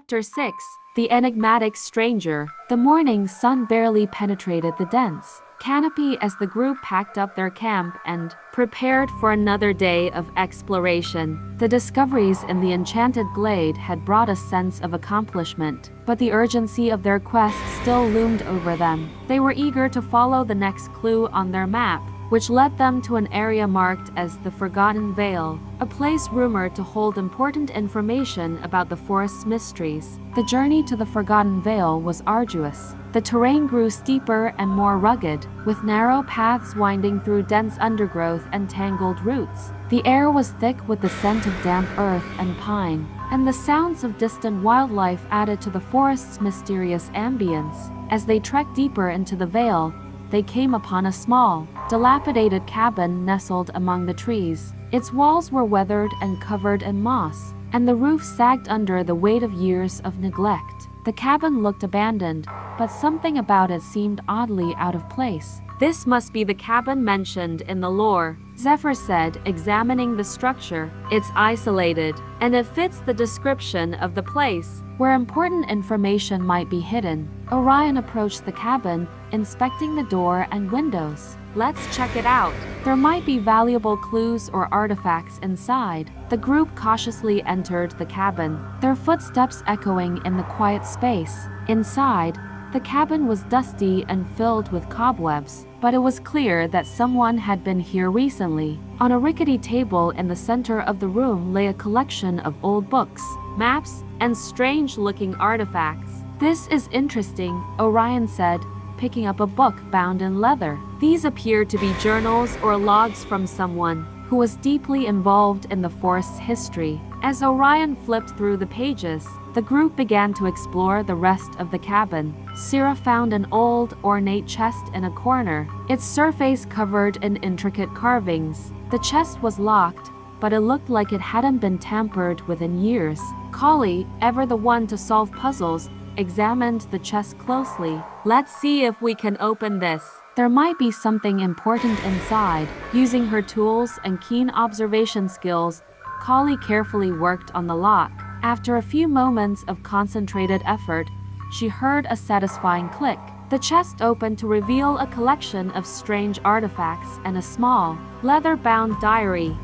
Chapter 6. The Enigmatic Stranger. The morning sun barely penetrated the dense canopy as the group packed up their camp and prepared for another day of exploration. The discoveries in the enchanted glade had brought a sense of accomplishment, but the urgency of their quest still loomed over them. They were eager to follow the next clue on their map, which led them to an area marked as the Forgotten Vale, a place rumored to hold important information about the forest's mysteries. The journey to the Forgotten Vale was arduous. The terrain grew steeper and more rugged, with narrow paths winding through dense undergrowth and tangled roots. The air was thick with the scent of damp earth and pine, and the sounds of distant wildlife added to the forest's mysterious ambience. As they trekked deeper into the vale, they came upon a small, dilapidated cabin nestled among the trees. Its walls were weathered and covered in moss, and the roof sagged under the weight of years of neglect. The cabin looked abandoned, but something about it seemed oddly out of place. "This must be the cabin mentioned in the lore," Zephyr said, examining the structure. "It's isolated, and it fits the description of the place where important information might be hidden." Orion approached the cabin, inspecting the door and windows. "Let's check it out. There might be valuable clues or artifacts inside." The group cautiously entered the cabin, their footsteps echoing in the quiet space. Inside, the cabin was dusty and filled with cobwebs, but it was clear that someone had been here recently. On a rickety table in the center of the room lay a collection of old books, maps, and strange-looking artifacts. "This is interesting," Orion said, picking up a book bound in leather. "These appear to be journals or logs from someone who was deeply involved in the forest's history." As Orion flipped through the pages, the group began to explore the rest of the cabin. Sierra found an old, ornate chest in a corner, its surface covered in intricate carvings. The chest was locked, but it looked like it hadn't been tampered with in years. Collie, ever the one to solve puzzles, examined the chest closely. "Let's see if we can open this. There might be something important inside." Using her tools and keen observation skills, Collie carefully worked on the lock. After a few moments of concentrated effort, she heard a satisfying click. The chest opened to reveal a collection of strange artifacts and a small, leather-bound diary.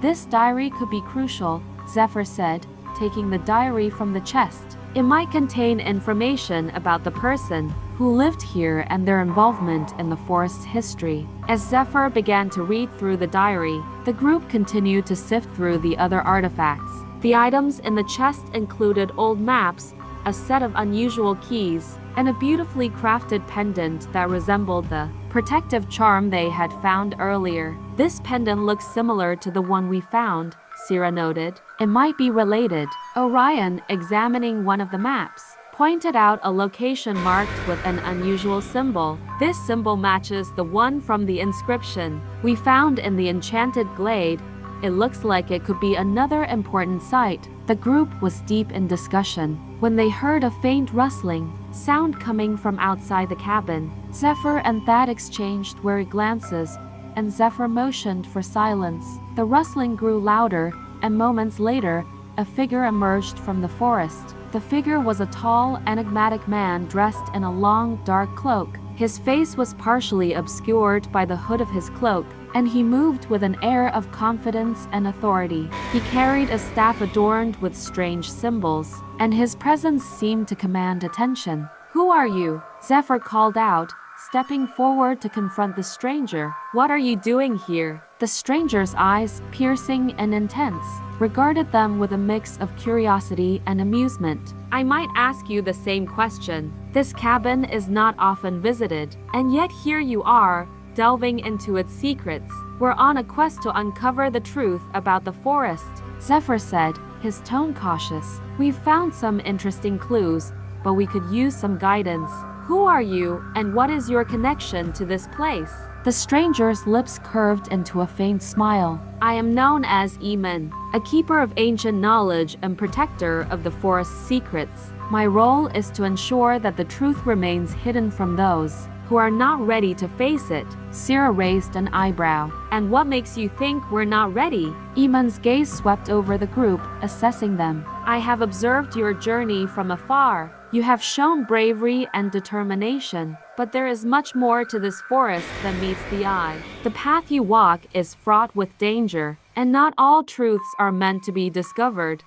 "This diary could be crucial," Zephyr said, taking the diary from the chest. "It might contain information about the person who lived here and their involvement in the forest's history." As Zephyr began to read through the diary, the group continued to sift through the other artifacts. The items in the chest included old maps, a set of unusual keys, and a beautifully crafted pendant that resembled the protective charm they had found earlier. "This pendant looks similar to the one we found," Sierra noted. "It might be related." Orion, examining one of the maps, pointed out a location marked with an unusual symbol. "This symbol matches the one from the inscription we found in the enchanted glade. It looks like it could be another important site." The group was deep in discussion when they heard a faint rustling sound coming from outside the cabin. Zephyr and Thad exchanged wary glances, and Zephyr motioned for silence. The rustling grew louder, and moments later, a figure emerged from the forest. The figure was a tall, enigmatic man dressed in a long, dark cloak. His face was partially obscured by the hood of his cloak, and he moved with an air of confidence and authority. He carried a staff adorned with strange symbols, and his presence seemed to command attention. "Who are you?" Zephyr called out, stepping forward to confront the stranger. "What are you doing here?" The stranger's eyes, piercing and intense, regarded them with a mix of curiosity and amusement. "I might ask you the same question. This cabin is not often visited, and yet here you are, delving into its secrets. We're on a quest to uncover the truth about the forest," Zephyr said, his tone cautious. "We've found some interesting clues, but we could use some guidance. Who are you, and what is your connection to this place?" The stranger's lips curved into a faint smile. "I am known as Eamon, a keeper of ancient knowledge and protector of the forest's secrets. My role is to ensure that the truth remains hidden from those who are not ready to face it." Sierra raised an eyebrow. "And what makes you think we're not ready?" Eamon's gaze swept over the group, assessing them. I have observed your journey from afar. You have shown bravery and determination, but there is much more to this forest than meets the eye. The path you walk is fraught with danger, and not all truths are meant to be discovered.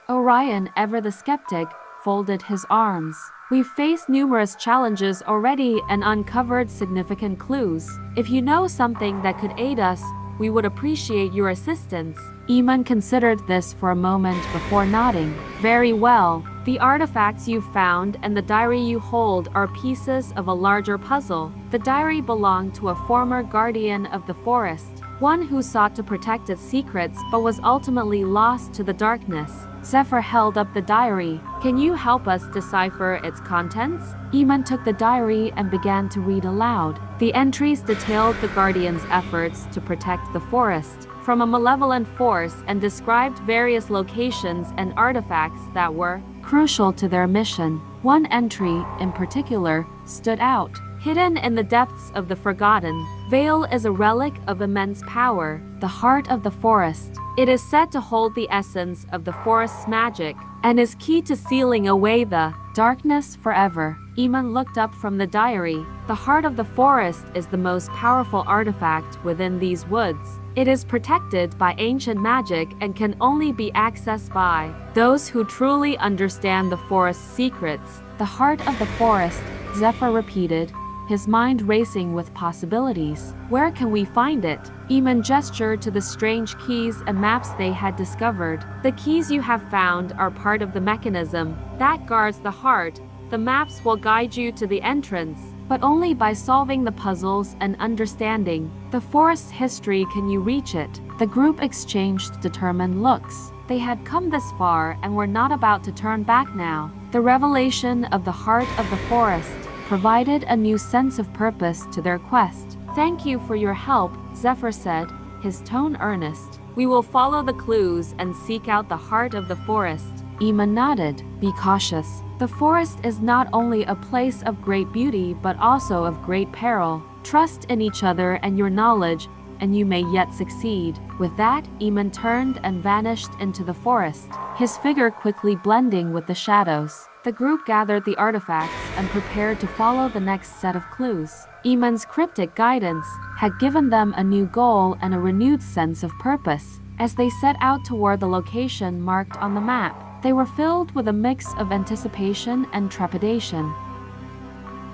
Orion, ever the skeptic, folded his arms. We've faced numerous challenges already and uncovered significant clues. If you know something that could aid us, we would appreciate your assistance. Eamon considered this for a moment before nodding. Very well. The artifacts you've found and the diary you hold are pieces of a larger puzzle. The diary belonged to a former guardian of the forest, one who sought to protect its secrets but was ultimately lost to the darkness. Zephyr held up the diary. Can you help us decipher its contents? Eamon took the diary and began to read aloud. The entries detailed the Guardian's efforts to protect the forest from a malevolent force and described various locations and artifacts that were crucial to their mission. One entry, in particular, stood out. Hidden in the depths of the Forgotten Vale is a relic of immense power, the heart of the forest. It is said to hold the essence of the forest's magic and is key to sealing away the darkness forever. Eamon looked up from the diary. The heart of the forest is the most powerful artifact within these woods. It is protected by ancient magic and can only be accessed by those who truly understand the forest's secrets. The heart of the forest, Zephyr repeated, his mind racing with possibilities. Where can we find it? Eamon gestured to the strange keys and maps they had discovered. The keys you have found are part of the mechanism that guards the heart. The maps will guide you to the entrance, but only by solving the puzzles and understanding the forest's history can you reach it. The group exchanged determined looks. They had come this far and were not about to turn back now. The revelation of the heart of the forest provided a new sense of purpose to their quest. Thank you for your help, Zephyr said, his tone earnest. We will follow the clues and seek out the heart of the forest. Eamon nodded. Be cautious. The forest is not only a place of great beauty but also of great peril. Trust in each other and your knowledge, and you may yet succeed. With that, Eamon turned and vanished into the forest, his figure quickly blending with the shadows. The group gathered the artifacts and prepared to follow the next set of clues. Eamon's cryptic guidance had given them a new goal and a renewed sense of purpose. As they set out toward the location marked on the map, they were filled with a mix of anticipation and trepidation.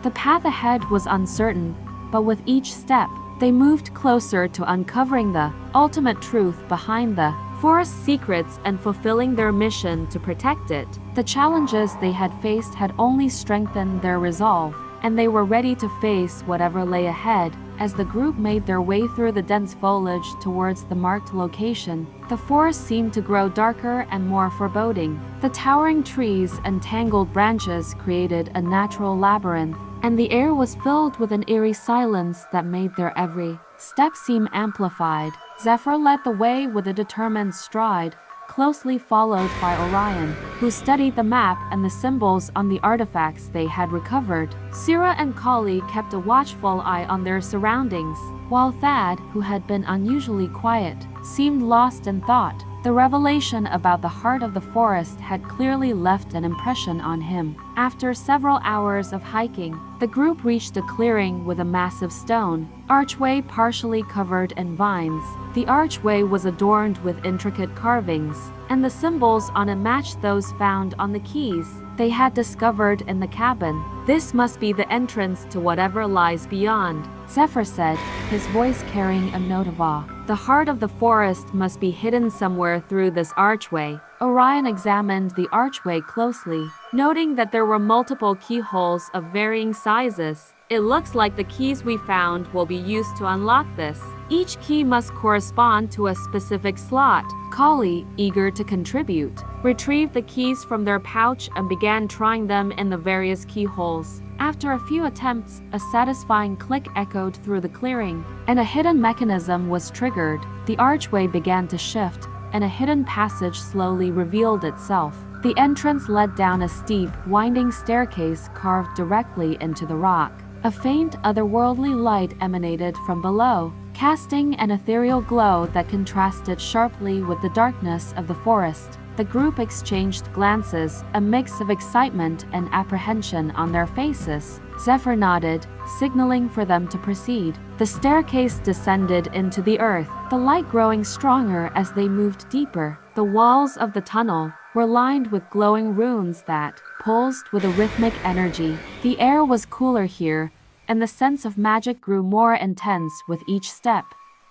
The path ahead was uncertain, but with each step, they moved closer to uncovering the ultimate truth behind the forest's secrets and fulfilling their mission to protect it. The challenges they had faced had only strengthened their resolve, and they were ready to face whatever lay ahead. As the group made their way through the dense foliage towards the marked location, the forest seemed to grow darker and more foreboding. The towering trees and tangled branches created a natural labyrinth, and the air was filled with an eerie silence that made their every step seem amplified. Zephyr led the way with a determined stride, closely followed by Orion, who studied the map and the symbols on the artifacts they had recovered. Syrah and Kali kept a watchful eye on their surroundings, while Thad, who had been unusually quiet, seemed lost in thought. The revelation about the heart of the forest had clearly left an impression on him. After several hours of hiking, the group reached a clearing with a massive stone archway partially covered in vines. The archway was adorned with intricate carvings, and the symbols on it matched those found on the keys they had discovered in the cabin. This must be the entrance to whatever lies beyond, Zephyr said, his voice carrying a note of awe. The heart of the forest must be hidden somewhere through this archway. Orion examined the archway closely, noting that there were multiple keyholes of varying sizes. It looks like the keys we found will be used to unlock this. Each key must correspond to a specific slot. Kali, eager to contribute, retrieved the keys from their pouch and began trying them in the various keyholes. After a few attempts, a satisfying click echoed through the clearing, and a hidden mechanism was triggered. The archway began to shift, and a hidden passage slowly revealed itself. The entrance led down a steep, winding staircase carved directly into the rock. A faint, otherworldly light emanated from below, casting an ethereal glow that contrasted sharply with the darkness of the forest. The group exchanged glances, a mix of excitement and apprehension on their faces. Zephyr nodded, signaling for them to proceed. The staircase descended into the earth, the light growing stronger as they moved deeper. The walls of the tunnel were lined with glowing runes that pulsed with a rhythmic energy. The air was cooler here, and the sense of magic grew more intense with each step.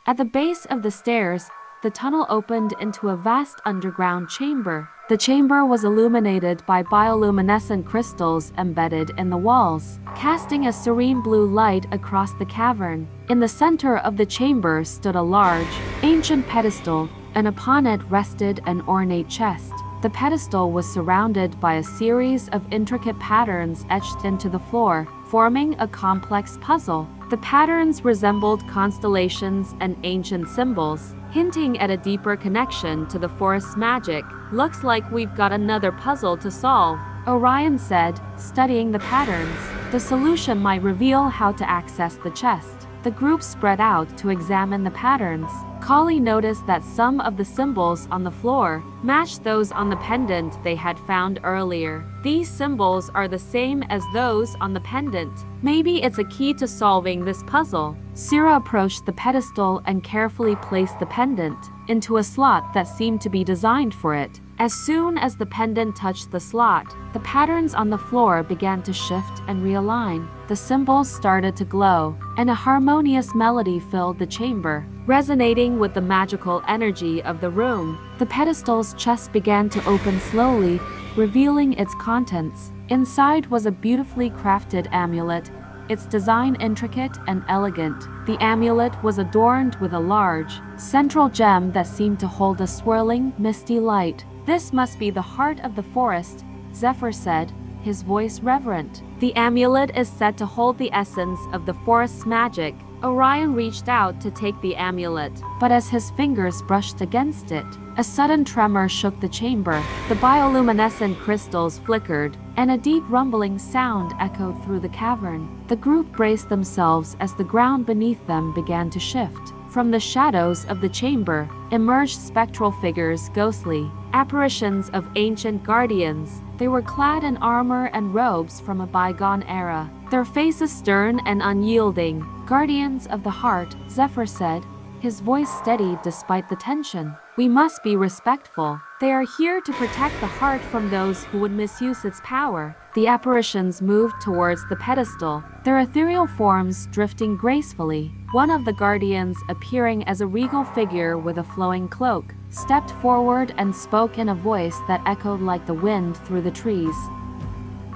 At the base of the stairs, the tunnel opened into a vast underground chamber. The chamber was illuminated by bioluminescent crystals embedded in the walls, casting a serene blue light across the cavern. In the center of the chamber stood a large, ancient pedestal, and upon it rested an ornate chest. The pedestal was surrounded by a series of intricate patterns etched into the floor, forming a complex puzzle. The patterns resembled constellations and ancient symbols, hinting at a deeper connection to the forest's magic. "Looks like we've got another puzzle to solve," Orion said, studying the patterns. "The solution might reveal how to access the chest." The group spread out to examine the patterns. Kali noticed that some of the symbols on the floor matched those on the pendant they had found earlier. "These symbols are the same as those on the pendant. Maybe it's a key to solving this puzzle." Sira approached the pedestal and carefully placed the pendant into a slot that seemed to be designed for it. As soon as the pendant touched the slot, the patterns on the floor began to shift and realign. The symbols started to glow, and a harmonious melody filled the chamber, resonating with the magical energy of the room. The pedestal's chest began to open slowly, revealing its contents. Inside was a beautifully crafted amulet, its design intricate and elegant. The amulet was adorned with a large, central gem that seemed to hold a swirling, misty light. "This must be the heart of the forest," Zephyr said, his voice reverent. "The amulet is said to hold the essence of the forest's magic." Orion reached out to take the amulet, but as his fingers brushed against it, a sudden tremor shook the chamber. The bioluminescent crystals flickered, and a deep rumbling sound echoed through the cavern. The group braced themselves as the ground beneath them began to shift. From the shadows of the chamber emerged spectral figures, ghostly apparitions of ancient guardians. They were clad in armor and robes from a bygone era, their faces stern and unyielding. "Guardians of the heart," Zephyr said, his voice steady despite the tension. "We must be respectful. They are here to protect the heart from those who would misuse its power." The apparitions moved towards the pedestal, their ethereal forms drifting gracefully. One of the guardians, appearing as a regal figure with a flowing cloak, stepped forward and spoke in a voice that echoed like the wind through the trees.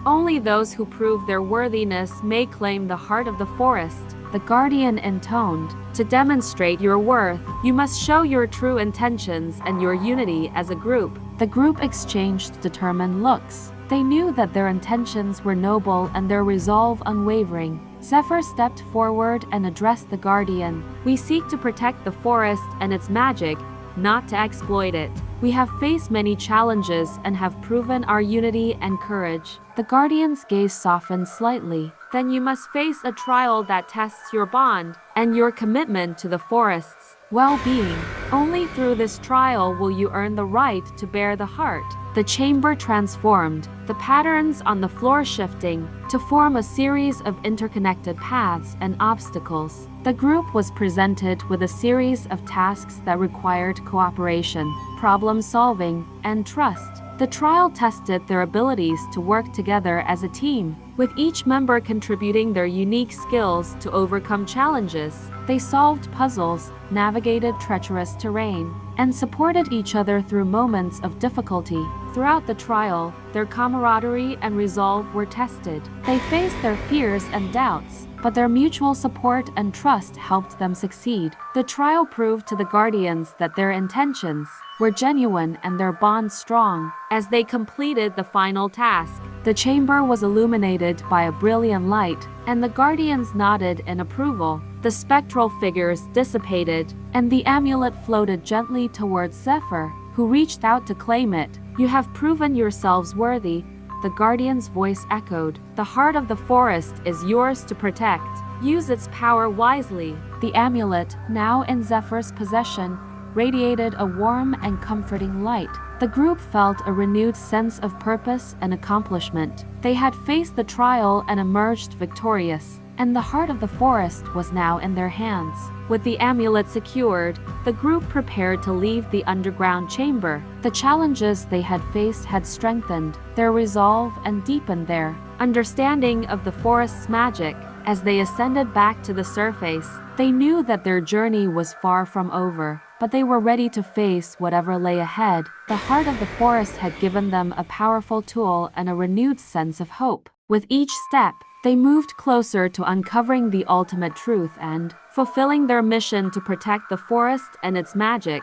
"Only those who prove their worthiness may claim the heart of the forest," the guardian intoned. "To demonstrate your worth, you must show your true intentions and your unity as a group." The group exchanged determined looks. They knew that their intentions were noble and their resolve unwavering. Zephyr stepped forward and addressed the guardian. "We seek to protect the forest and its magic, not to exploit it. We have faced many challenges and have proven our unity and courage." The guardian's gaze softened slightly. "Then you must face a trial that tests your bond and your commitment to the forest's well-being. Only through this trial will you earn the right to bear the heart." The chamber transformed, the patterns on the floor shifting to form a series of interconnected paths and obstacles. The group was presented with a series of tasks that required cooperation, problem solving, and trust. The trial tested their abilities to work together as a team, with each member contributing their unique skills to overcome challenges. They solved puzzles, navigated treacherous terrain, and supported each other through moments of difficulty. Throughout the trial, their camaraderie and resolve were tested. They faced their fears and doubts, but their mutual support and trust helped them succeed. The trial proved to the guardians that their intentions were genuine and their bond strong. As they completed the final task, the chamber was illuminated by a brilliant light, and the guardians nodded in approval. The spectral figures dissipated, and the amulet floated gently towards Zephyr, who reached out to claim it. "You have proven yourselves worthy," the guardian's voice echoed. "The heart of the forest is yours to protect. Use its power wisely." The amulet, now in Zephyr's possession, radiated a warm and comforting light. The group felt a renewed sense of purpose and accomplishment. They had faced the trial and emerged victorious, and the heart of the forest was now in their hands. With the amulet secured, the group prepared to leave the underground chamber. The challenges they had faced had strengthened their resolve and deepened their understanding of the forest's magic. As they ascended back to the surface, they knew that their journey was far from over, but they were ready to face whatever lay ahead. The heart of the forest had given them a powerful tool and a renewed sense of hope. With each step, they moved closer to uncovering the ultimate truth and fulfilling their mission to protect the forest and its magic.